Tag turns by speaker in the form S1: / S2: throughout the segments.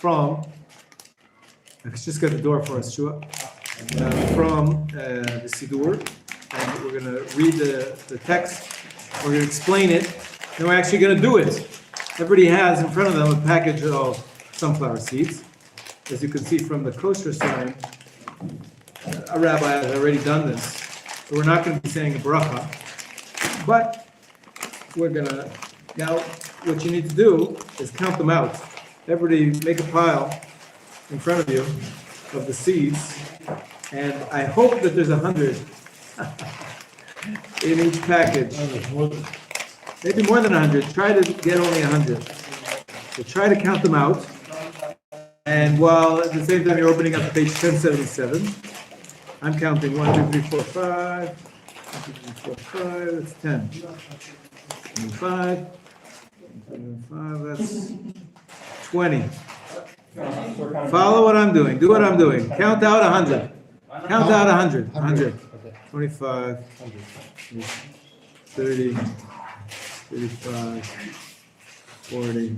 S1: from, let's just get the door for us, Shua, from the Siddur, and we're going to read the text, we're going to explain it, and we're actually going to do it. Everybody has in front of them a package of sunflower seeds. As you can see from the kosher sign, a rabbi has already done this. So we're not going to be saying a bracha, but we're going to, now what you need to do is count them out. Everybody make a pile in front of you of the seeds, and I hope that there's 100 in each package. Maybe more than 100. Try to get only 100. So try to count them out. And while at the same time you're opening up page 1077, I'm counting 1, 2, 3, 4, 5. 1, 2, 3, 4, 5. That's 10. 25. 25. That's 20. Follow what I'm doing. Do what I'm doing. Count out 100. Count out 100. 100. 25. 30. 35. 40.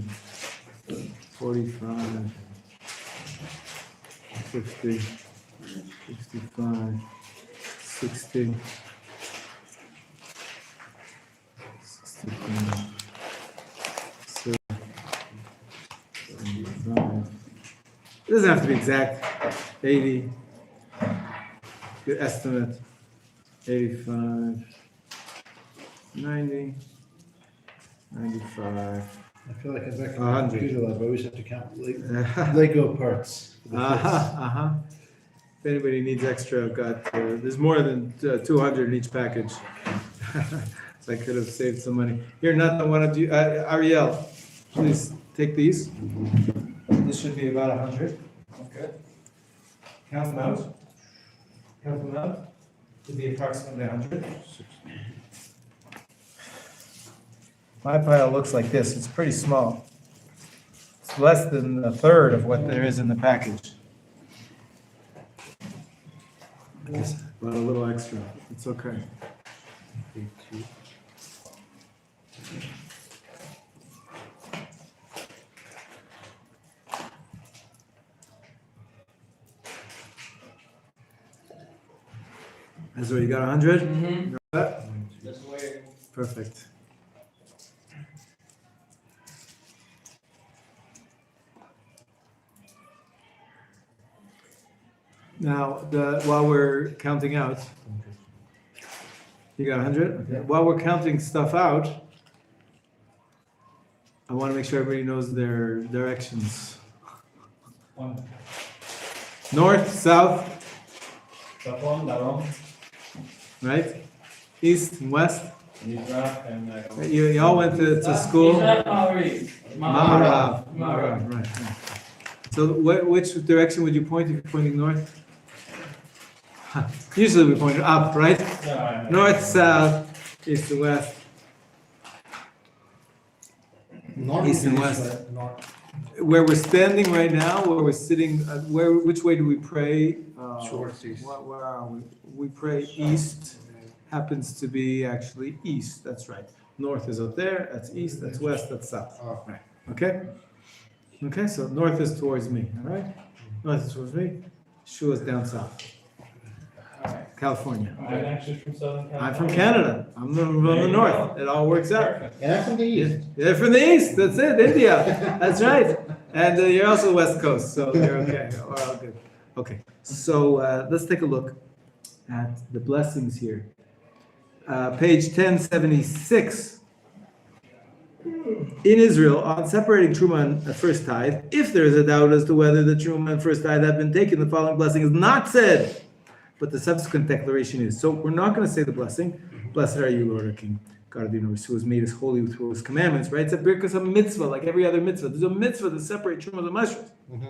S1: 45. 50, 65, 60, 65, 75. It doesn't have to be exact. 80, good estimate. 85, 90, 95.
S2: I feel like I'm back in
S1: 100.
S2: the computer lab. I always have to count Lego parts.
S1: If anybody needs extra, I've got, there's more than 200 in each package. So I could have saved some money. Here, Nathan, why don't you, Ariel, please take these. This should be about 100. Okay. Count them out. Count them out. Should be approximately 100. My pile looks like this. It's pretty small. It's less than a third of what there is in the package. But a little extra. It's okay. So you got 100? Mm-hmm.
S3: Just wait.
S1: Perfect. Now, while we're counting out, you got 100? Okay. While we're counting stuff out, I want to make sure everybody knows their directions. North, south, right? East and west. You all went to school? Ma'arav. Right. So which direction would you point if you're pointing north? Usually we point up, right? North, south, east and west. East and west. Where we're standing right now, where we're sitting, which way do we pray?
S2: Towards east.
S1: Where are we? We pray east. Happens to be actually east. That's right. North is up there. That's east. That's west. That's south. Right. Okay. Okay. So north is towards me. All right. North is towards me. Shua's down south. California.
S3: I'm actually from Southern California.
S1: I'm from Canada. I'm from the north. It all works out.
S2: And I'm from the east.
S1: You're from the east. That's it. India. That's right. And you're also West Coast, so you're okay. We're all good. Okay. So let's take a look at the blessings here. Page 1076. In Israel, on separating Truma and first tithe, if there is a doubt as to whether the Truma and first tithe have been taken, the following blessing is not said, but the subsequent declaration is. So we're not going to say the blessing. Blessed are you, Lord, our King, God of the universe, who has made us holy through his commandments, right? It's a birkas, a mitzvah, like every other mitzvah. There's a mitzvah to separate Truma and mushrooms. Mm-hmm.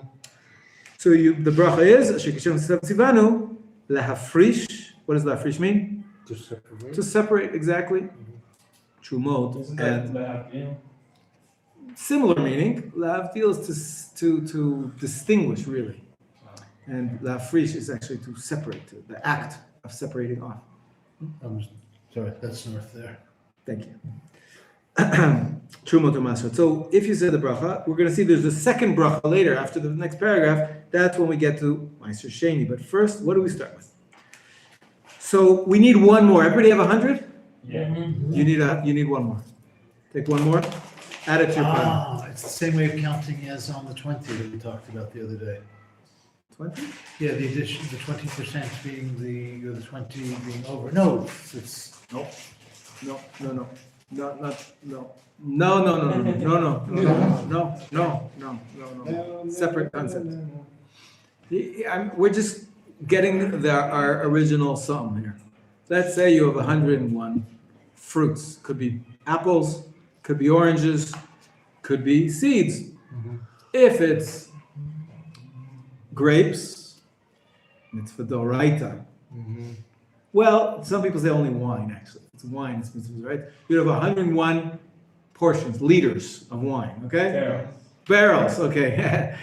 S1: So the bracha is, Shekishem Tzivanu, lahafrish. What does lahafrish mean? To separate, exactly. Trumot. And similar meaning. Lahavdil is to distinguish, really. And lahafrish is actually to separate, the act of separating off.
S2: Sorry, that's north there.
S1: Thank you. Truma to Masrot. So if you say the bracha, we're going to see there's a second bracha later after the next paragraph. That's when we get to Meiser Sheni. But first, what do we start with? So we need one more. Everybody have 100?
S3: Yeah.
S1: You need one more. Take one more. Add it to your plan.
S2: Ah, it's the same way of counting as on the 20 that we talked about the other day.
S1: 20?
S2: Yeah, the addition, the 20% being or the 20 being over. No, it's,
S1: No. No. Separate concept. We're just getting our original sum here. Let's say you have 101 fruits. Could be apples, could be oranges, could be seeds. If it's grapes, it's for doraita. Well, some people say only wine, actually. It's wine, it's mitzvah, right? You have 101 portions, liters of wine, okay? Barrels, okay.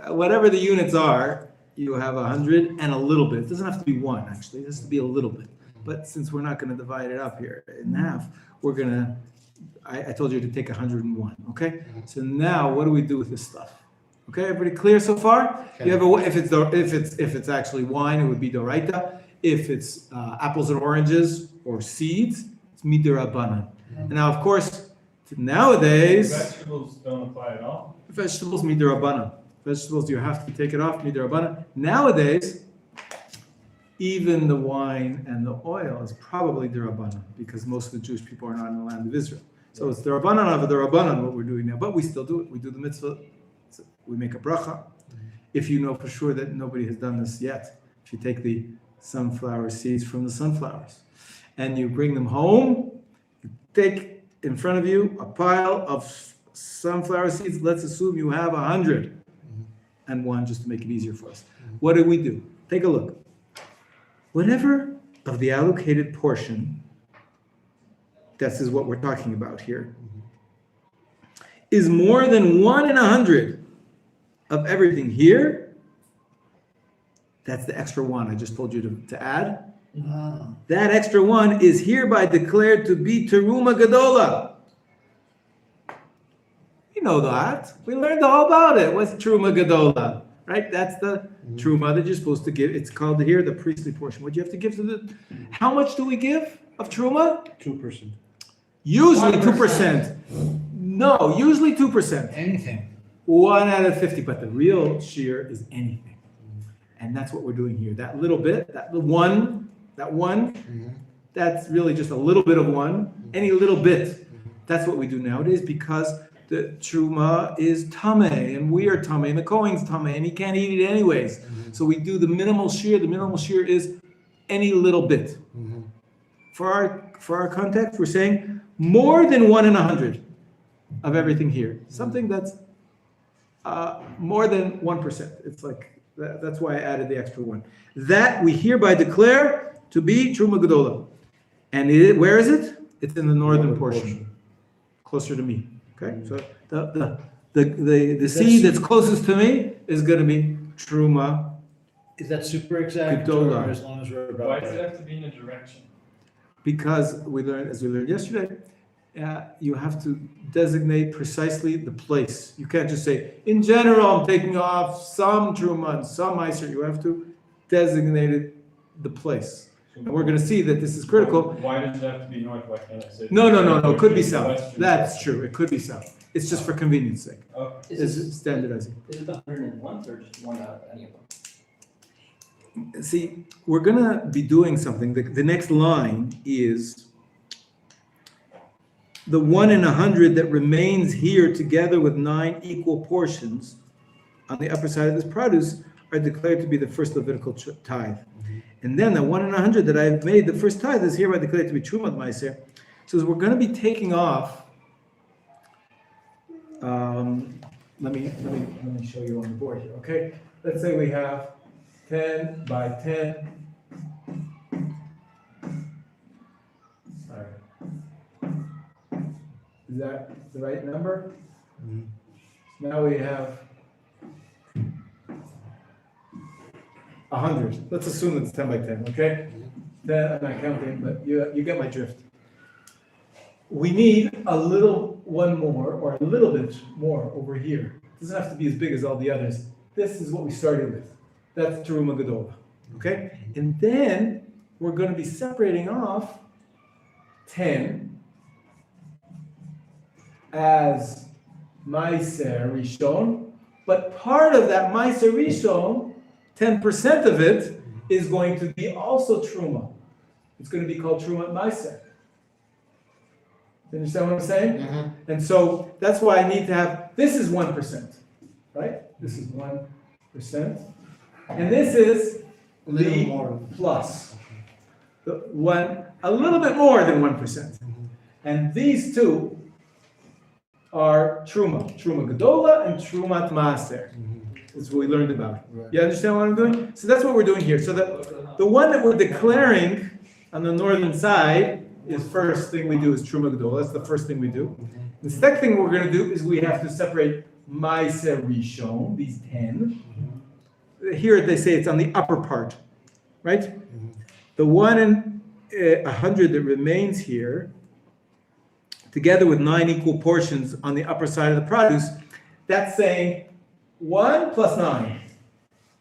S1: Whatever the units are, you have 100 and a little bit. It doesn't have to be one, actually. It has to be a little bit. But since we're not going to divide it up here in half, we're going to, I told you to take 101, okay? So now, what do we do with this stuff? Okay, everybody clear so far? You have if it's actually wine, it would be doraita. If it's apples and oranges or seeds, it's midirabanan. And now, of course, nowadays,
S3: Vegetables don't apply at all.
S1: vegetables midirabanan. Vegetables, you have to take it off midirabanan. Nowadays, even the wine and the oil is probably dirabanan because most of the Jewish people are not in the land of Israel. So it's dirabanan of dirabanan what we're doing now, but we still do it. We do the mitzvah. We make a bracha. If you know for sure that nobody has done this yet, if you take the sunflower seeds from the sunflowers and you bring them home, you take in front of you a pile of sunflower seeds. Let's assume you have 101 just to make it easier for us. What do we do? Take a look. Whatever of the allocated portion, this is what we're talking about here, is more than 1 in 100 of everything here. That's the extra one I just told you to add. That extra one is hereby declared to be teruma gadola. You know that. We learned all about it. What's teruma gadola? Right? That's the truma that you're supposed to give. It's called here the priestly portion. What do you have to give to the... How much do we give of truma?
S2: 2%.
S1: Usually 2%. No, usually 2%.
S2: Anything.
S1: 1 out of 50. But the real shear is anything. And that's what we're doing here. That little bit, that one, that's really just a little bit of one. Any little bit. That's what we do nowadays because the truma is tameh, and we are tameh, and the Kohen's tameh, and he can't eat it anyways. So we do the minimal shear. The minimal shear is any little bit. For our context, we're saying more than 1 in 100 of everything here. Something that's more than 1%. It's like that's why I added the extra one. That we hereby declare to be truma gedola. And where is it? It's in the northern portion, closer to me. Okay, so the seed that's closest to me is going to be truma.
S2: Is that super exact?
S1: Gedola.
S2: Or as long as we're about
S3: Why does
S2: right?
S3: it have to be in a direction?
S1: Because as we learned yesterday, you have to designate precisely the place. You can't just say, in general, I'm taking off some truma and some meiser. You have to designate the place. And we're going to see that this is critical.
S3: Why does it have to be north? Why can't I say?
S1: No. It could be south.
S3: Western?
S1: That's true. It could be south. It's just for convenience sake.
S3: Oh,
S1: It's standardizing.
S4: Is it the 101 or just one out of any of them?
S1: See, we're going to be doing something. The next line is the 1 in 100 that remains here together with 9 equal portions on the upper side of this produce are declared to be the first Levitical tithe. And then the 1 in 100 that I've made the first tithe is hereby declared to be Trumat Meiser. So we're going to be taking off. Let me show you on the board here. Okay, let's say we have 10 by 10. Sorry. Is that the right number? Now we have 100. Let's assume it's 10 by 10, okay? 10, I'm not counting, but you get my drift. we need a little one more, or a little bit more over here. It doesn't have to be as big as all the others. This is what we started with. That's Teruma Gedola. Okay? And then we're going to be separating off 10 as Meiser Rishon, but part of that Meiser Rishon, 10% of it, is going to be also Truma. It's going to be called Truma Meiser. You understand what I'm saying?
S5: Mm-hmm.
S1: And so that's why I need to have, this is 1%, right? This is 1%. And this is
S5: A little
S1: the
S5: more.
S1: plus. The one, a little bit more than 1%. And these two are Truma. Truma Gedola and Trumat Maaser. That's what we learned about.
S5: Right.
S1: You understand what I'm doing? So that's what we're doing here. So that the one that we're declaring on the northern side is first thing we do is Truma Gedola. That's the first thing we do. The second thing we're going to do is we have to separate Meiser Rishon, these 10. Here they say it's on the upper part, right? The 1 in 100 that remains here, together with 9 equal portions on the upper side of the produce, that's saying 1 plus 9.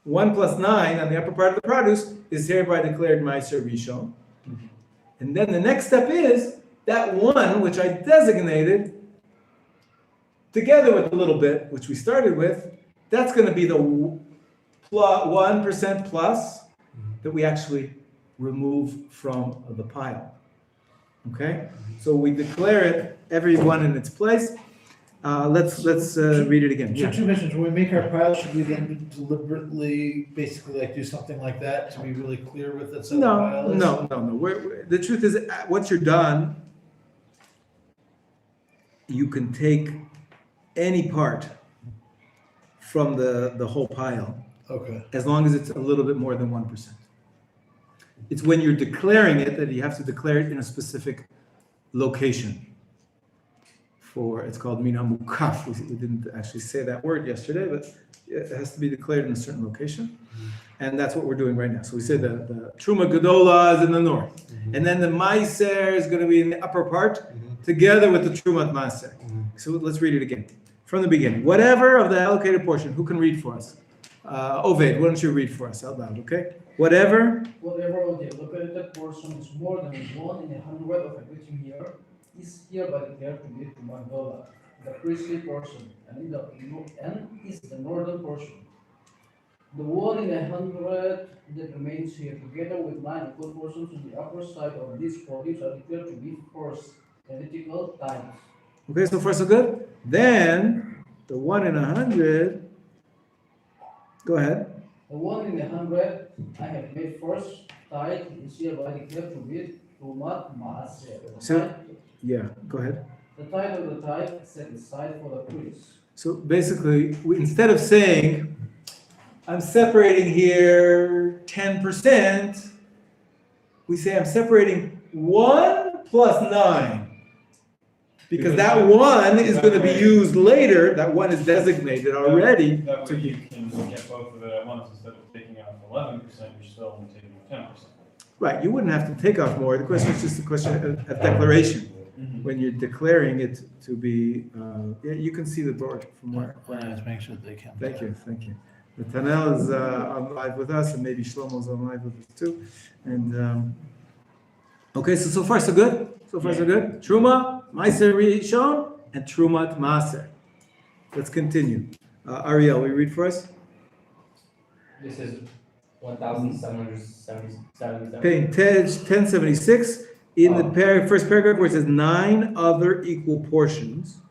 S1: 1 plus 9 on the upper part of the produce is hereby declared Meiser Rishon. And then the next step is that 1, which I designated, together with a little bit, which we started with, that's going to be the 1% plus that we actually remove from the pile. Okay? So we declare it, every one in its place. Let's read it again.
S2: So
S1: Yeah.
S2: two questions, when we make our pile, should we then deliberately, basically like do something like that to be really clear with it? So the pile
S1: No,
S2: is?
S1: no. The truth is, once you're done, you can take any part from the whole pile,
S2: Okay,
S1: as long as it's a little bit more than 1%. It's when you're declaring it that you have to declare it in a specific location. It's called Mina Mukaf. We didn't actually say that word yesterday, but it has to be declared in a certain location. And that's what we're doing right now. So we say the Truma Gedola is in the north. And then the Meiser is going to be in the upper part, together with the Trumat Maaser. So let's read it again. From the beginning. Whatever of the allocated portion, who can read for us? Oved, why don't you read for us out loud, okay? Whatever
S4: Whatever of the allocated portion is more than 1 in 100 of a written year is hereby declared to be $1, the priestly portion, and is the northern portion. The 1 in 100 that remains here, together with 9 equal portions on the upper side of this produce, are declared to be first Levitical times.
S1: Okay, so far so good? Then, the 1 in 100, go ahead.
S4: The 1 in 100 I have made first tithe is hereby declared to be Tumat Maaser.
S1: So- Yeah, go ahead.
S4: The tithe of the tithe set aside for the priest.
S1: So basically, instead of saying, I'm separating here 10%, we say I'm separating 1 plus 9. Because that 1 is going to be used later, that 1 is designated already.
S3: That way you can get both of it at once instead of taking out 11%, you're still only taking 10%.
S1: Right, you wouldn't have to take off more. The question is just a question of declaration. When you're declaring it to be, you can see the board from where.
S2: let's make sure they can.
S1: Thank you. The Tanel is on live with us, and maybe Shlomo's on live with us too. And okay, so far so good. So far so good. Truma, Meiser Rishon, and Trumat Maaser. Let's continue. Ariel, will you read for us?
S6: This is 1,777.
S1: Page 1076. In the first paragraph where it says 9 other equal portions,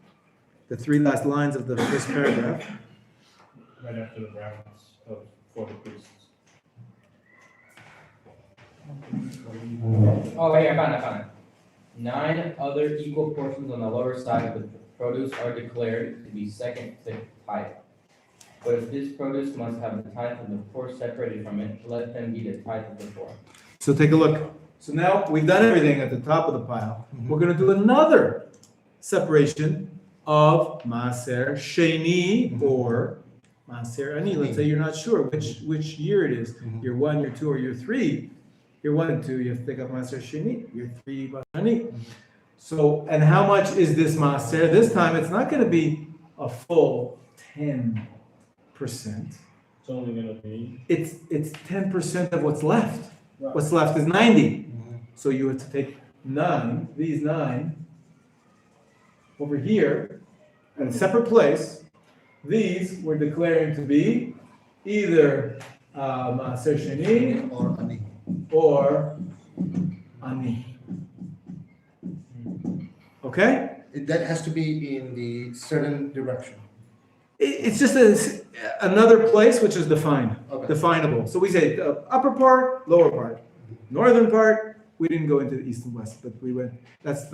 S1: the 3 last lines of the first paragraph.
S3: Right after the brackets for the priests.
S6: Oh, hey, I found it. 9 other equal portions on the lower side of the produce are declared to be second to tithe. But if this produce must have the tithe of the poor separated from it, let them be the tithe of the poor.
S1: So take a look. So now we've done everything at the top of the pile. We're going to do another separation of Maaser Sheni or Maaser Ani. Let's say you're not sure which year it is. Year 1, year 2, or year 3. Year 1 and 2, you have to take out Maaser Sheni. Year 3, Maaser Ani. So, and how much is this maaser? This time, it's not going to be a full 10%.
S3: It's only gonna be.
S1: It's 10% of what's left.
S3: Right.
S1: What's left is 90. So you have to take these 9, over here, in a separate place. These we're declaring to be either maaser sheni
S2: Or ani.
S1: or ani. Okay?
S5: That has to be in the certain direction.
S1: It's just another place which is defined,
S5: Okay.
S1: definable. So we say the upper part, lower part, northern part. We didn't go into the east and west, but we went. Those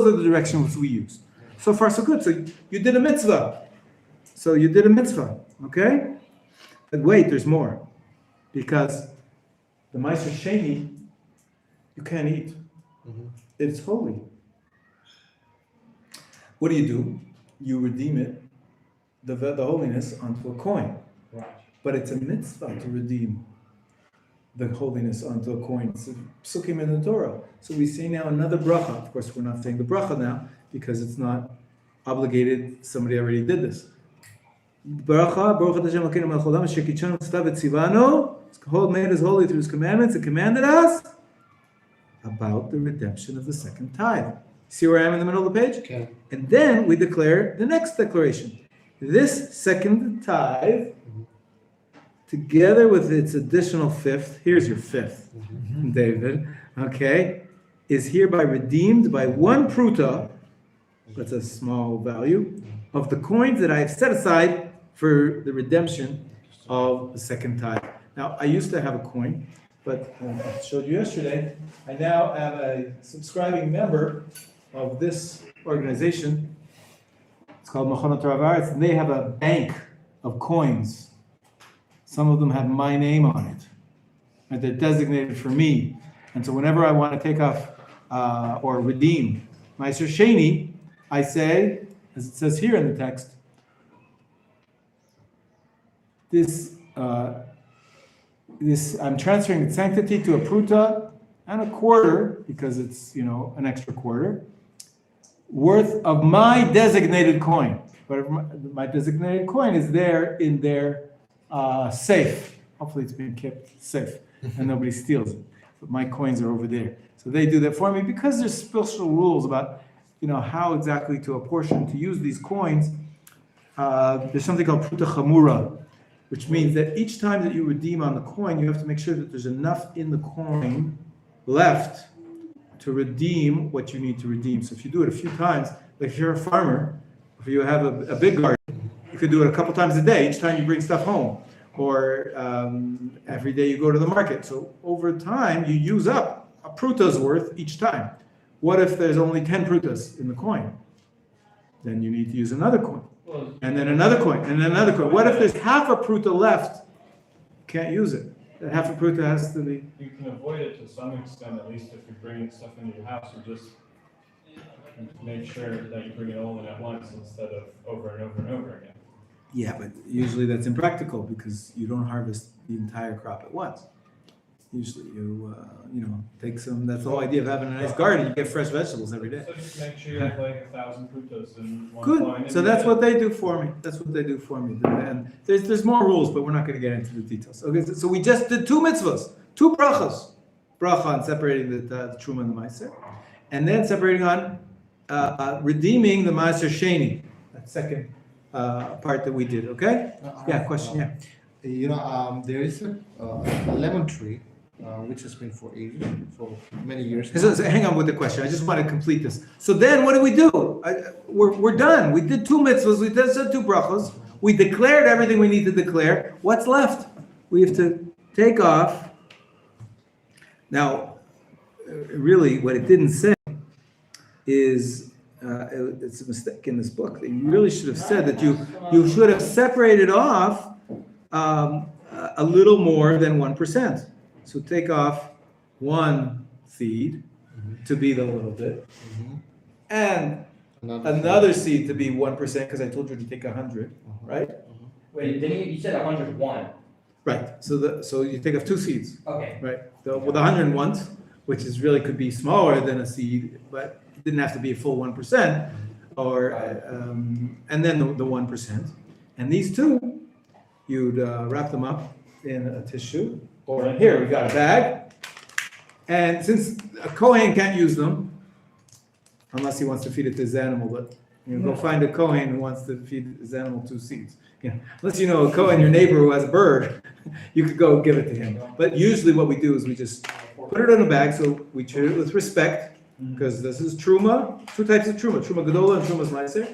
S1: are the directions we use. So far, so good. So you did a mitzvah. Okay? But wait, there's more, because the Meiser Sheni you can't eat. It's holy. What do? You redeem it, the holiness, onto a coin.
S6: Right.
S1: But it's a mitzvah to redeem the holiness onto a coin. It's a psukim in the Torah. So we say now another bracha. Of course, we're not saying the bracha now because it's not obligated. Somebody already did this. Bracha, Baruch Hashem Elokeinu melech haolam asher kitshanu tzitav v'tzivanu. God made us holy through His commandments and commanded us about the redemption of the second tithe. See where I am in the middle of the page?
S5: Okay.
S1: And then we declare the next declaration. This second tithe, together with its additional fifth, here's your fifth, David, okay, is hereby redeemed by 1 pruta, that's a small value, of the coins that I have set aside for the redemption of the second tithe. Now, I used to have a coin, but I showed you yesterday, I now am a subscribing member of this organization. It's called Machon Meir, and they have a bank of coins. Some of them have my name on it, and they're designated for me. And so whenever I want to take off or redeem Meiser Sheni, I say, as it says here in the text, this I'm transferring its sanctity to a pruta and a quarter, because it's an extra quarter, worth of my designated coin. But my designated coin is there in their safe. Hopefully it's being kept safe and nobody steals it. But my coins are over there. So they do that for me because there's special rules about how exactly to apportion, to use these coins. There's something called pruta chamura, which means that each time that you redeem on the coin, you have to make sure that there's enough in the coin left to redeem what you need to redeem. So if you do it a few times, like if you're a farmer, if you have a big garden, you could do it a couple times a day, each time you bring stuff home, or every day you go to the market. So over time, you use up a pruta's worth each time. What if there's only 10 prutas in the coin? Then you need to use another coin, and then another coin, and then another coin. What if there's half a pruta left? Can't use it. That half a pruta has to be.
S3: You can avoid it to some extent, at least if you're bringing stuff into your house, or just make sure that you bring it all in at once instead of over and over and over again.
S1: Yeah, but usually that's impractical because you don't harvest the entire crop at once. Usually you take some. That's the whole idea of having a nice garden. You get fresh vegetables every day.
S3: So just make sure you have like 1,000 prutas in one
S1: Good.
S3: line.
S1: So that's what they do for me. And there's more rules, but we're not going to get into the details. Okay. So we just did 2 mitzvahs, 2 brachas. Bracha on separating the truma and the meiser, and then separating on redeeming the meiser sheni. That second part that we did. Okay. Yeah. Question. Yeah.
S5: There is a lemon tree, which has been for ages, for many years.
S1: So hang on with the question. I just want to complete this. So then, what do? We're done. We did 2 mitzvahs. We did 2 brachos. We declared everything we need to declare. What's left? We have to take off. Now, really, what it didn't say is it's a mistake in this book. You really should have said that you should have separated off a little more than 1%. So take off 1 seed to be the little bit, and another seed to be 1%, because I told you to take 100, right?
S6: Wait, didn't you said 101?
S1: Right. So you take off 2 seeds,
S6: Okay.
S1: right? With 101, which is really could be smaller than a seed, but didn't have to be a full 1%, or and then the 1%. And these two, you'd wrap them up in a tissue, or here we got a bag. And since a Kohen can't use them, unless he wants to feed it to his animal, but go find a Kohen who wants to feed his animal 2 seeds. Unless you know a Kohen, your neighbor who has a bird, you could go give it to him. But usually what we do is we just put it in a bag, so we treat it with respect, because this is truma, 2 types of truma gedola and truma meiser.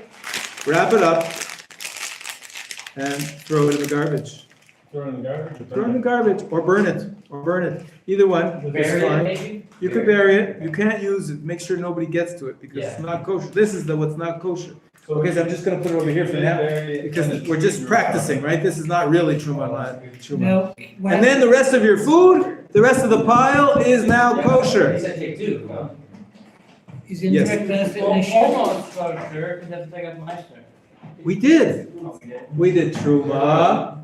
S1: Wrap it up and throw it in the garbage.
S3: Throw it in the garbage?
S1: Throw it in the garbage, or burn it, Either one is
S6: Bury it
S1: fine.
S6: maybe?
S1: You could bury it, you can't use it, make sure nobody gets to it, because it's
S6: Yeah.
S1: not kosher. This is what's not kosher. Okay, so I'm just gonna put it over here for now, because we're just practicing, right? This is not really truma, not truma.
S2: Now,
S1: And then the rest of your food, the rest of the pile is now
S6: He
S1: kosher.
S6: said take 2, no?
S2: is
S1: Yes.
S2: indirect benefit
S6: Well,
S2: an issue?
S6: almost kosher, because that's take out Meister.
S1: We did.
S6: Oh, we did?
S1: We did truma's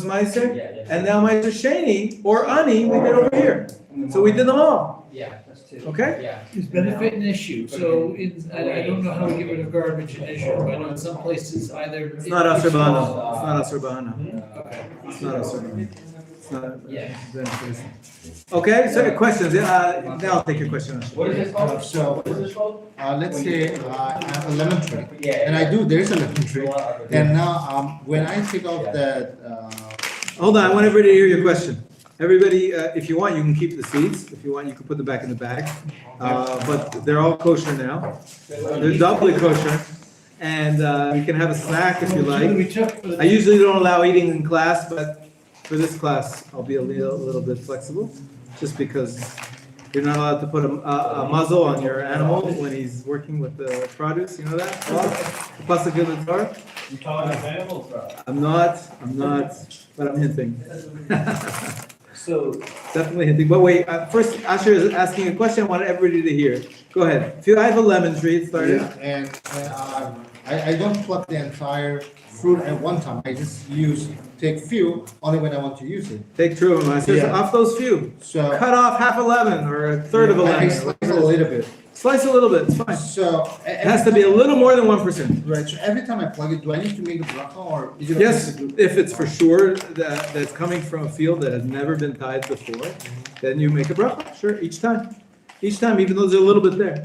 S1: meiser,
S6: Yeah,
S1: and now meiser sheni, or ani, we did over here. So we did them all,
S6: Yeah, that's 2.
S1: okay?
S6: Yeah.
S2: Is benefit an issue? So I don't know how to get rid of garbage in Israel, but I know in some places either.
S1: It's not asr b'hana. It's not asr b'hana.
S2: Okay.
S1: It's not asr b'hana. It's not
S6: Yeah.
S1: beneficial. Okay, so questions, now I'll take your question.
S6: What is this called?
S5: So,
S6: What is this called?
S5: let's say I have a lemon tree,
S6: Yeah.
S5: and I do, there's a lemon tree, and now, when I take off the,
S1: Hold on, I want everybody to hear your question. Everybody, if you want, you can keep the seeds. If you want, you can put them back in the bag. But they're all kosher now. They're doubly kosher. And you can have a snack if you like. I usually don't allow eating in class, but for this class, I'll be a little bit flexible. Just because you're not allowed to put a muzzle on your animal when he's working with the produce. You know that? The pasuk in the Torah?
S3: You calling us animals, bro?
S1: I'm not, but I'm hinting.
S3: So.
S1: Definitely hinting. But wait, first Asher is asking a question I want everybody to hear. Go ahead. If you have a lemon tree, it started.
S5: yeah, and, I don't pluck the entire fruit at one time, I just take few, only when I want to use it.
S1: Take true of them. I said,
S5: Yeah.
S1: off those few.
S5: So.
S1: Cut off half a lemon or a third of a
S5: I
S1: lemon.
S5: slice it a little bit.
S1: Slice a little bit, it's fine.
S5: So.
S1: It has to be a little more than 1%.
S5: Right, so every time I plug it, do I need to make a bracha, or is it? okay
S1: Yes,
S5: to do-
S1: if it's for sure that's coming from a field that has never been tied before, then you make a bracha, sure, each time. Each time, even though there's a little bit there.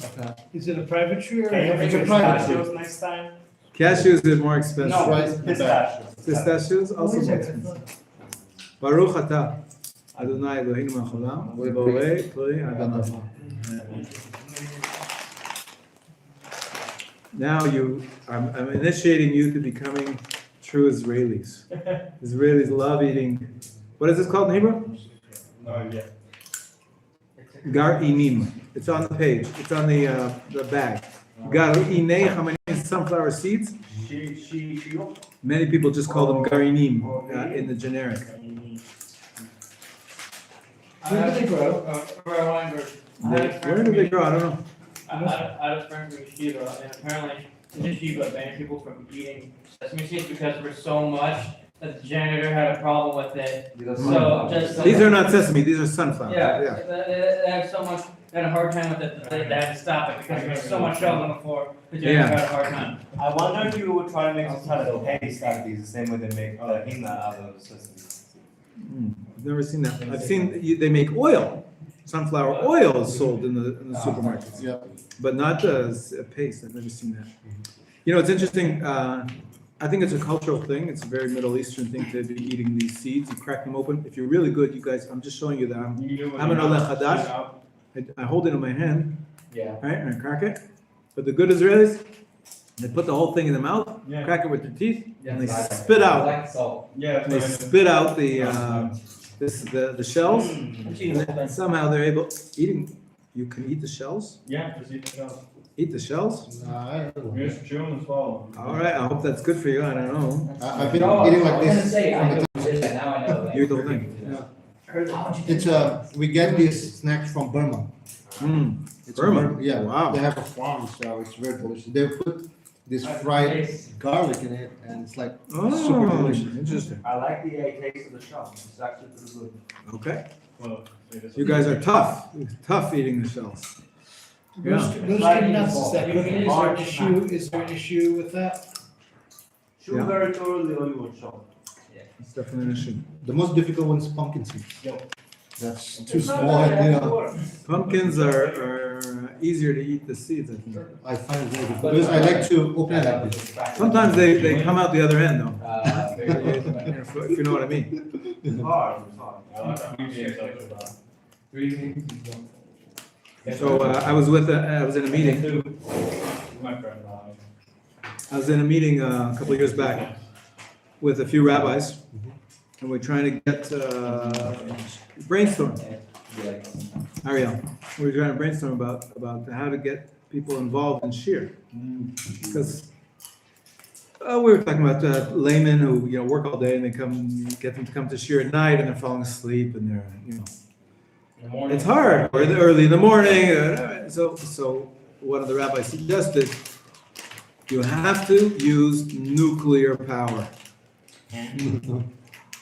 S5: Okay.
S2: Is it a private tree or?
S5: It's a private tree.
S3: Pistachios next time?
S1: Cashews are more expensive.
S3: No,
S5: Right.
S3: pistachios.
S1: Pistachios also more expensive. Baruch atah, Adonai Eloheinu melech haolam, borei peri Adonai. Now I'm initiating you to becoming true Israelis. Israelis love eating, what is this called in Hebrew?
S3: Oh, yeah.
S1: Gar inim. It's on the page. It's on the bag. Gar inei chamanim is sunflower seeds. Many people just call them garinim in the generic.
S4: Where do they grow?
S6: Weinberg.
S1: Where do they grow? I don't know.
S6: I had a friend from yeshiva, and apparently in yeshiva banned people from eating sesame seeds because there was so much that the janitor had a problem with it. So just.
S1: These are not sesame. These are sunflower.
S6: Yeah, they had so much, they had a hard time with it, that they had to stop it because there was so much shells on the floor, the janitor had a hard time.
S7: I wonder if you would try to make some kind of paste out of these, the same way they make the hina out of sesame.
S1: I've never seen that. I've seen they make oil. Sunflower oil is sold in the supermarkets,
S5: Yeah.
S1: but not a paste. I've never seen that. You know, it's interesting. I think it's a cultural thing. It's a very Middle Eastern thing to be eating these seeds. You crack them open. If you're really good, you guys, I'm just showing you that I'm an Oleh Hadash. I hold it in my hand,
S6: Yeah.
S1: right, and I crack it. But the good Israelis, they put the whole thing in the mouth,
S3: Yeah.
S1: crack it with their teeth, and they
S6: Yeah.
S1: spit out.
S6: Like salt.
S3: Yeah.
S1: And they spit out the shells, and somehow they're able eating. You can eat the shells.
S3: Yeah, just eat the shells.
S1: Eat the shells.
S3: You just chew them and swallow.
S1: All right. I hope that's good for you. I don't know.
S5: I've been
S6: No,
S5: eating
S6: I
S5: like
S6: was gonna
S5: this.
S6: say,
S5: from
S6: I
S5: the
S6: know you did that, now I know. that.
S1: You don't think? Yeah.
S5: It's we get these snacks from Burma.
S1: Mm.
S5: It's
S1: Burma?
S5: Yeah.
S1: Wow.
S5: They have a farm, so it's very delicious. They put this fried garlic in it, and it's like super
S1: Oh,
S5: delicious.
S1: interesting.
S7: I like the taste of the shell. It's actually pretty good.
S1: Okay.
S3: Well, it is-
S1: You guys are tough. Tough eating the shells. Yeah.
S2: Those
S7: Like
S2: skin nuts, is that
S7: you
S2: cooking?
S7: can
S2: Is there an
S7: march
S2: issue, is there an issue with that?
S7: Chew
S1: Yeah.
S7: very thoroughly or you will show.
S1: It's definitely an issue.
S5: The most difficult one is pumpkin seeds.
S7: Yep.
S5: That's too small, you know.
S1: Pumpkins are easier to eat the seeds, I think.
S5: I find it very difficult because I like to open it like this.
S1: Sometimes they come out the other end though,
S6: Very
S1: if you know what I mean.
S7: It's hard, it's hard.
S3: I like that. Games like that.
S1: So I was in a meeting.
S3: My friend,
S1: I was in a meeting a couple of years back with a few rabbis, and we're trying to get brainstorm. Ariel, we were trying to brainstorm about how to get people involved in shir, because we were talking about laymen who work all day and they get them to come to shir at night and they're falling asleep and they're it's hard, or early in the morning. So one of the rabbis suggested you have to use nuclear power.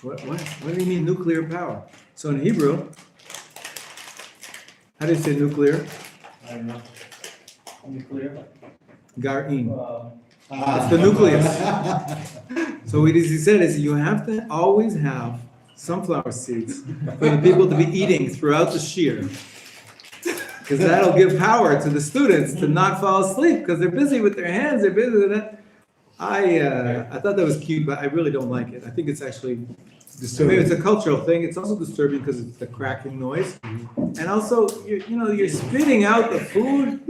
S1: What do you mean nuclear power? So in Hebrew, how do you say nuclear?
S6: I don't know. Nuclear?
S1: Gar'in.
S5: Ah.
S1: It's the nucleus. So what he said is you have to always have sunflower seeds for the people to be eating throughout the shir. Because that'll give power to the students to not fall asleep because they're busy with their hands, they're busy with that. I thought that was cute, but I really don't like it. I think it's actually disturbing. Maybe it's a cultural thing. It's also disturbing because it's the cracking noise. And also, you're spitting out the food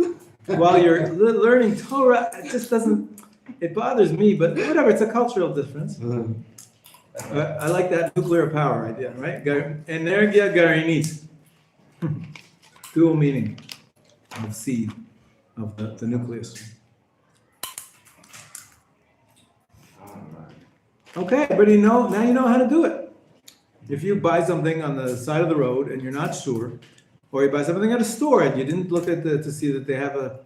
S1: while you're learning Torah. It just doesn't, it bothers me, but whatever, it's a cultural difference. I like that nuclear power idea, right? Energia garinit. Dual meaning of seed, of the nucleus. Okay, everybody now you know how to do it. If you buy something on the side of the road and you're not sure, or you buy something at a store and you didn't look at to see that they have a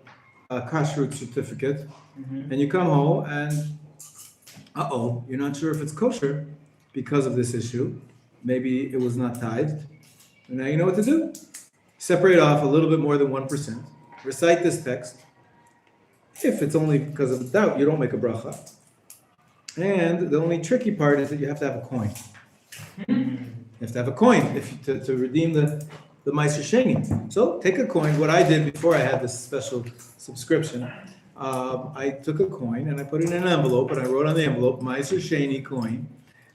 S1: Kashrut certificate, and you come home and you're not sure if it's kosher because of this issue. Maybe it was not tithed. And now you know what to do. Separate off a little bit more than 1%. Recite this text. If it's only because of doubt, you don't make a bracha. And the only tricky part is that you have to have a coin. You have to have a coin to redeem the Meiser Sheni. So take a coin. What I did before I had this special subscription, I took a coin and I put it in an envelope and I wrote on the envelope Meiser Sheni coin.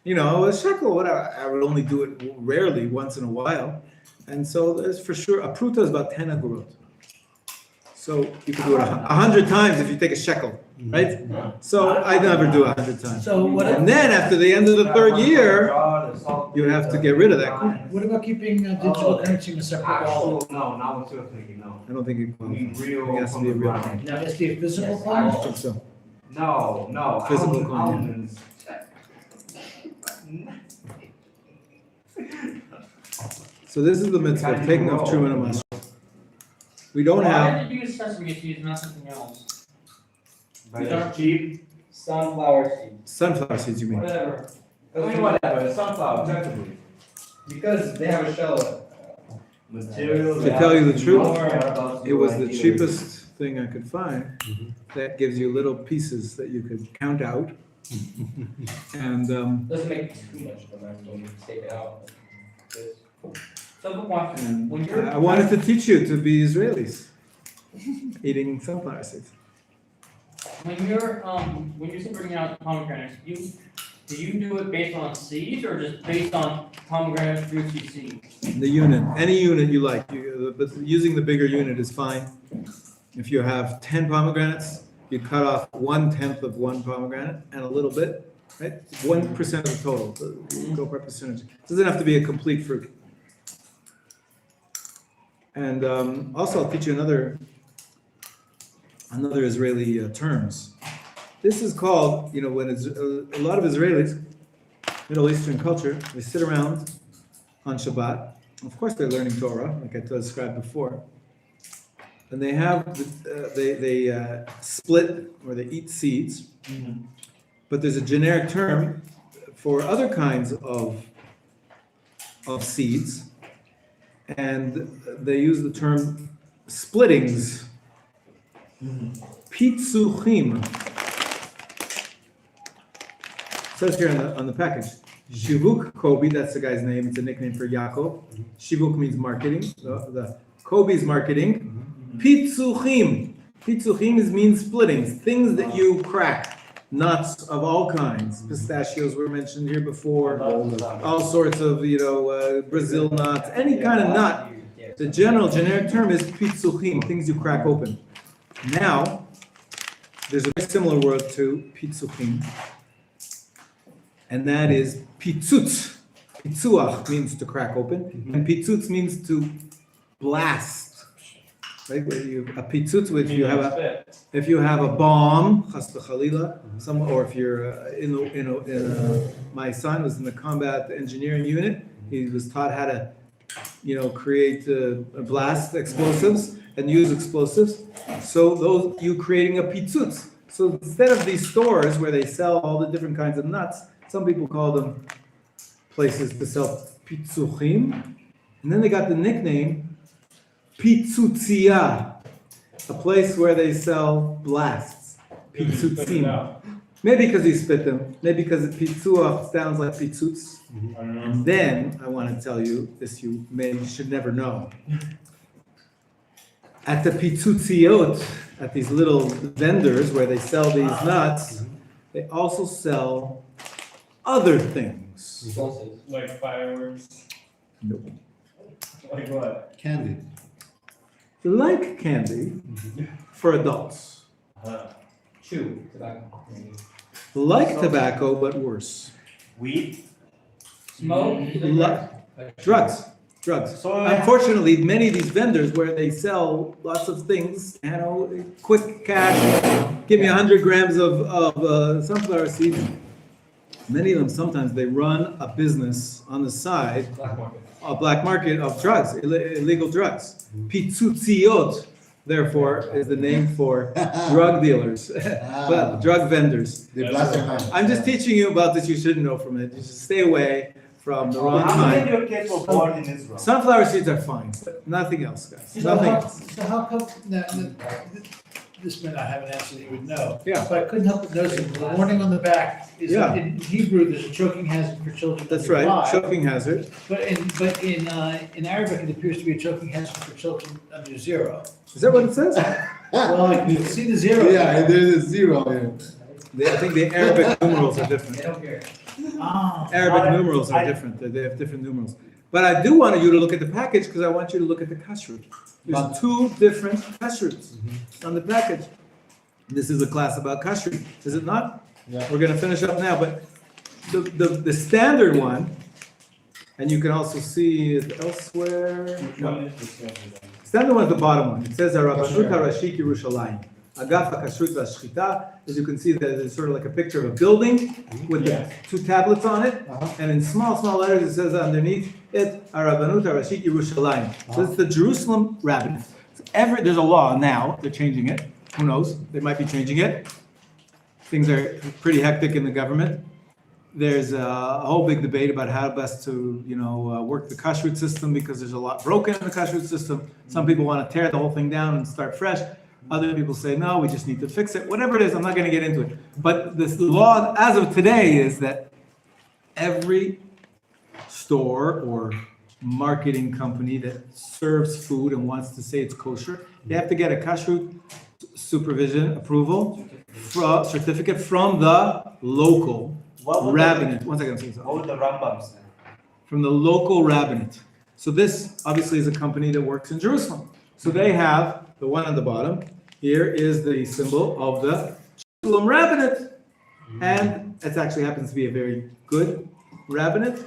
S1: A shekel, whatever. I would only do it rarely, once in a while. And so there's for sure, a pruta is about 10 agurot. So you could do it 100 times if you take a shekel, right? So I never do 100 times.
S2: So
S1: And then after the end of the third year, you have to get rid of that coin.
S2: what about keeping digital currency in a separate wallet?
S7: Actual, no, not what you're thinking, no.
S1: I don't think it
S7: We need
S1: qualifies.
S7: real
S1: It has to
S7: from
S1: be a
S7: the
S1: real
S7: ground.
S1: coin.
S2: Now, is the physical
S1: I
S2: coin?
S1: think so.
S7: No,
S1: Physical coin, yeah.
S7: almonds.
S1: So this is the mitzvah of taking off Truma and Masra. We don't
S8: Why
S1: have,
S8: did you use sesame seeds, not something else?
S7: But it's cheap.
S6: Sunflower seeds.
S1: sunflower seeds, you mean?
S8: Whatever.
S7: I mean, whatever, it's sunflower, technically.
S6: Because they have a shell.
S7: Materials.
S1: To tell you the truth,
S7: More
S1: it was the cheapest thing I could find. That gives you little pieces that you could count out. And
S6: Doesn't make too much of a mess when you take it out. This.
S8: Simple question, when you're.
S1: I wanted to teach you to be Israelis, eating sunflower seeds.
S8: When you're bringing out pomegranates, do you do it based on seeds or just based on pomegranate juicy seeds?
S1: The unit, any unit you like, but using the bigger unit is fine. If you have 10 pomegranates, you cut off 1/10 of one pomegranate and a little bit, right? 1% of the total, so you go by percentage. Doesn't have to be a complete fruit. And also, I'll teach you another Israeli terms. This is called, when it's a lot of Israelis, Middle Eastern culture, they sit around on Shabbat. Of course, they're learning Torah, like I described before. and they have, they split or they eat seeds, but there's a generic term for other kinds of seeds, and they use the term splittings. Pitzuchim. It says here on the package. Shivuk Kobe, that's the guy's name. It's a nickname for Yaakov. Shivuk means marketing. The Kobe's marketing. Pitzuchim. Pitzuchim means splittings, things that you crack. Nuts of all kinds. Pistachios were mentioned here before. All sorts of, Brazil nuts. Any kind of nut. The generic term is pitzuchim, things you crack open. Now, there's a very similar word to pitzuchim, and that is pitzutz. Pitzuach means to crack open, and pitzutz means to blast. Right? A pitzutz, which if you have a bomb, chas v'chalila, or if you're my son was in the combat engineering unit. He was taught how to, create blast explosives and use explosives. So you creating a pitzutz. So instead of these stores where they sell all the different kinds of nuts, some people call them places to sell pitzuchim, and then they got the nickname pitzutzia, a place where they sell blasts, pitzutzim. Maybe because he spit them, maybe because pitzuach sounds like pitzutz. And then I want to tell you this, you should never know. At the pitzutziot, at these little vendors where they sell these nuts, they also sell other things.
S3: Like fireworks?
S1: Nope.
S3: Like what?
S5: Candy.
S1: Like candy for adults.
S6: Chew, tobacco.
S1: Like tobacco, but worse.
S7: Weed?
S8: Smoke?
S1: Drugs.
S7: So,
S1: Unfortunately, many of these vendors where they sell lots of things, quick cash, give me 100 grams of sunflower seeds. Many of them, sometimes they run a business on the side, a black market of drugs, illegal drugs. Pitzutziot, therefore, is the name for drug dealers, well, drug vendors.
S5: They blast their hands.
S1: I'm just teaching you about this, you shouldn't know from it. You should stay away from the wrong
S7: how many
S1: kind.
S7: of your kids were born in Israel?
S1: Sunflower seeds are fine, but nothing else, guys. Nothing else.
S2: So how come, this may not have an answer that you would know.
S1: Yeah.
S2: But I couldn't help but notice the warning on the back is that in Hebrew, there's a choking hazard for children
S1: That's
S2: under
S1: right,
S2: 5.
S1: choking hazard.
S2: But in Arabic, it appears to be a choking hazard for children under 0.
S1: Is that what it says?
S2: Well, you can see the 0.
S5: Yeah, there's a 0 here.
S1: I think the Arabic numerals are different.
S6: They don't care.
S2: Ah.
S1: Arabic numerals are different, they have different numerals. But I do want you to look at the package because I want you to look at the kashrut. There's 2 different kashruts on the package. This is a class about kashrut, is it not?
S5: Yeah.
S1: We're gonna finish up now, but the standard one, and you can also see it elsewhere. No. Standard one is the bottom one. It says Rabbanut HaRashit Yerushalayim. Agaf HaKashrut VaShchita. As you can see, there's sort of like a picture of a building with the 2 tablets on it, and in small letters it says underneath it Rabbanut HaRashit Yerushalayim. So it's the Jerusalem rabbinate. There's a law now. They're changing it. Who knows? They might be changing it. Things are pretty hectic in the government. There's a whole big debate about how best to, work the kashrut system because there's a lot broken in the kashrut system. Some people want to tear the whole thing down and start fresh. Other people say, no, we just need to fix it. Whatever it is, I'm not going to get into it. But this law, as of today, is that every store or marketing company that serves food and wants to say it's kosher, they have to get a kashrut supervision approval certificate from the local rabbinate. One second.
S7: What would the Rambam say?
S1: From the local rabbinate. So this obviously is a company that works in Jerusalem. So they have the one on the bottom. Here is the symbol of the Jerusalem rabbinate. And it actually happens to be a very good rabbinate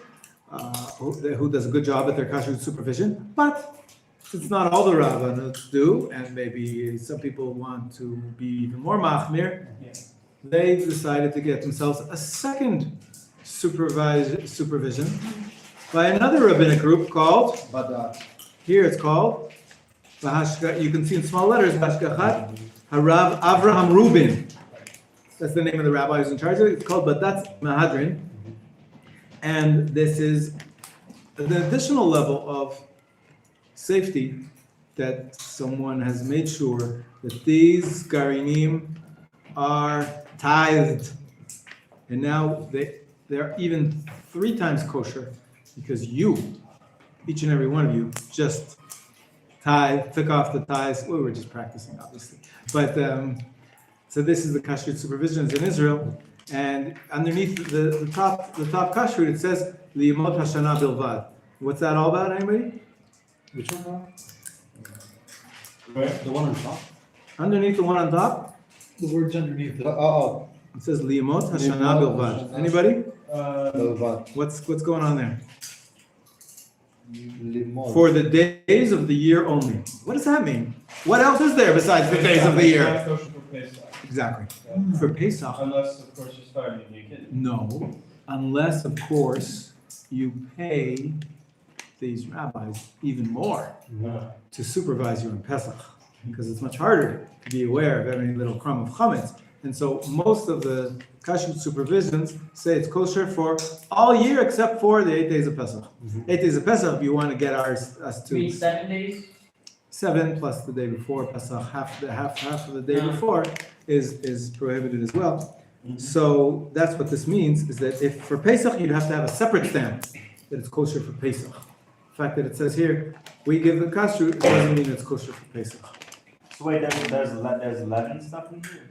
S1: who does a good job at their kashrut supervision. But since not all the rabbinates do, and maybe some people want to be even more machmir, they decided to get themselves a second supervision by another rabbinic group called, here it's called You can see in small letters, Hashgachat Harav Avraham Rubin. That's the name of the rabbi who's in charge of it. It's called Badatz Mahadrin. And this is an additional level of safety that someone has made sure that these Garinim are tithed. And now they're even 3 times kosher because each and every one of you, just took off the tithes. Well, we're just practicing, obviously. But so this is the Kashrut supervisions in Israel. And underneath the top Kashrut, it says Liyimot Hashana Bilvad. What's that all about, anybody?
S5: Which one?
S3: Where?
S5: The one on top?
S1: Underneath the one on top,
S2: The words underneath it.
S5: Oh,
S1: it says Liyimot Hashana
S5: Liyimot
S1: Bilvad.
S5: Hashana.
S1: Anybody?
S5: Bilvad.
S1: What's going on there?
S5: Limon.
S1: For the days of the year only. What does that mean? What else is there besides the days of the
S3: It's
S1: year?
S3: not kosher for Pesach.
S1: Exactly. For Pesach.
S3: Unless, of course, you're starting a new kid.
S1: No, unless, of course, you pay these rabbis even more to supervise you in Pesach, because it's much harder to be aware of every little crumb of chametz. And so most of the kashrut supervisions say it's kosher for all year except for the 8 days of Pesach. 8 days of Pesach, if you want to get us
S8: You mean
S1: to
S8: 7 days?
S1: 7 plus the day before Pesach, half of the day before is prohibited as well. So that's what this means, is that if for Pesach, you'd have to have a separate stamp that it's kosher for Pesach. The fact that it says here, we give the kashrut, it doesn't mean it's kosher for Pesach.
S7: So wait, there's 11 stuff in here?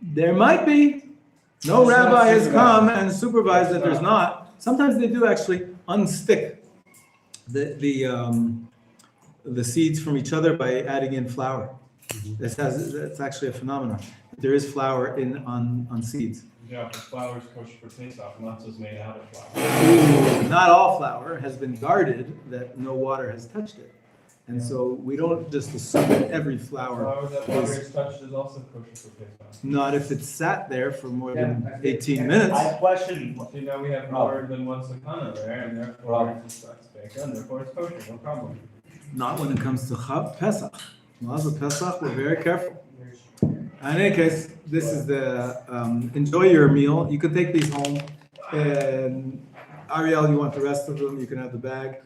S1: There might be. No
S7: It's not
S1: rabbi has
S7: supervised.
S1: come and supervised that there's not. Sometimes they do actually unstick the seeds from each other by adding in flour. That's actually a phenomenon. There is flour on seeds.
S3: Yeah, but flour is kosher for Pesach, unless it's made out of flour.
S1: Not all flour has been guarded that no water has touched it. And so we don't just assume that every flour,
S3: Flour that water is touched is also kosher for Pesach.
S1: not if it's sat there for more than 18 minutes.
S7: I question,
S3: See, now we have more than one sakana there, and therefore it's baked, and therefore it's kosher, no problem.
S1: Not when it comes to Pesach. Laws of Pesach, we're very careful. In any case, this is the, enjoy your meal. You can take these home. And Ariel, you want the rest of them, you can have the bag.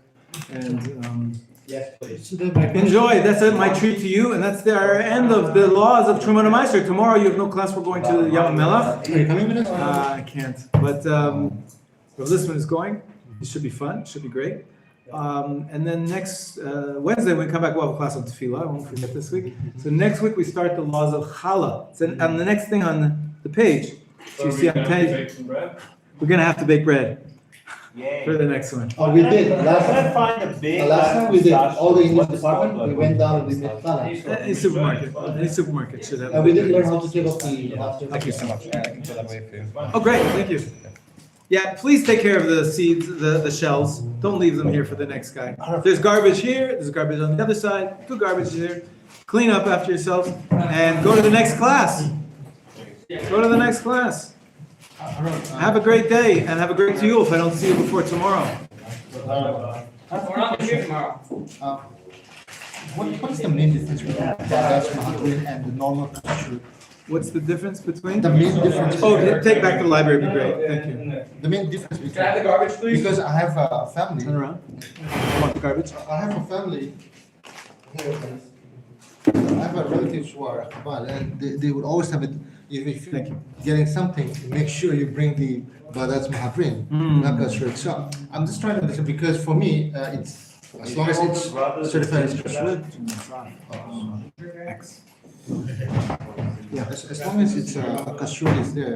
S1: And
S6: Yes, please.
S2: So then my
S1: enjoy, that's my treat to you. And that's our end of the laws of Truman and Meister. Tomorrow you have no class, we're going to Yam Melach.
S5: Are you coming with us?
S1: I can't, but Rav Listman is going. It should be fun, it should be great. And then next Wednesday, when we come back, we'll have a class on tefillah. I won't forget this week. So next week, we start the laws of challah. It's on the next thing on the page.
S3: So
S1: You
S3: are
S1: see,
S3: we
S1: I'm
S3: gonna
S1: telling you,
S3: bake some bread?
S1: we're going to have to bake bread
S7: yay.
S1: for the next one.
S5: Oh, we did.
S7: I'm
S5: Last
S7: gonna
S5: time,
S7: find a big.
S5: last time we did, all the English
S7: What's it called?
S5: department, we went down and we made challah.
S1: Any supermarket should have.
S5: And we did learn how to take off the lobster.
S9: Thank you so much. I can fill that way for you.
S1: Oh, great, thank you. Yeah, please take care of the seeds, the shells. Don't leave them here for the next guy. There's garbage here, there's garbage on the other side, 2 garbage here. Clean up after yourselves and go to the next class. Go to the next class. Have a great day and have a great to you if I don't see you before tomorrow.
S8: We're not here tomorrow.
S5: What is the main difference between Badatz Mahadrin and the normal kashrut?
S1: What's the difference between?
S5: The main difference.
S1: Oh, take back to the library, would be great, thank you.
S5: The main difference between.
S8: Can I have the garbage, please?
S5: Because I have a family.
S1: Turn around. Want the garbage?
S5: I have a family. I have a relatives who are Chabad, and they would always have it, if
S1: Thank
S5: you're
S1: you.
S5: getting something, make sure you bring the Badatz Mahadrin, not kashrut. So I'm just trying to understand, because for me, it's, as long as it's certified as kashrut.
S1: X.
S5: Yeah, as long as it's a kashrut is there.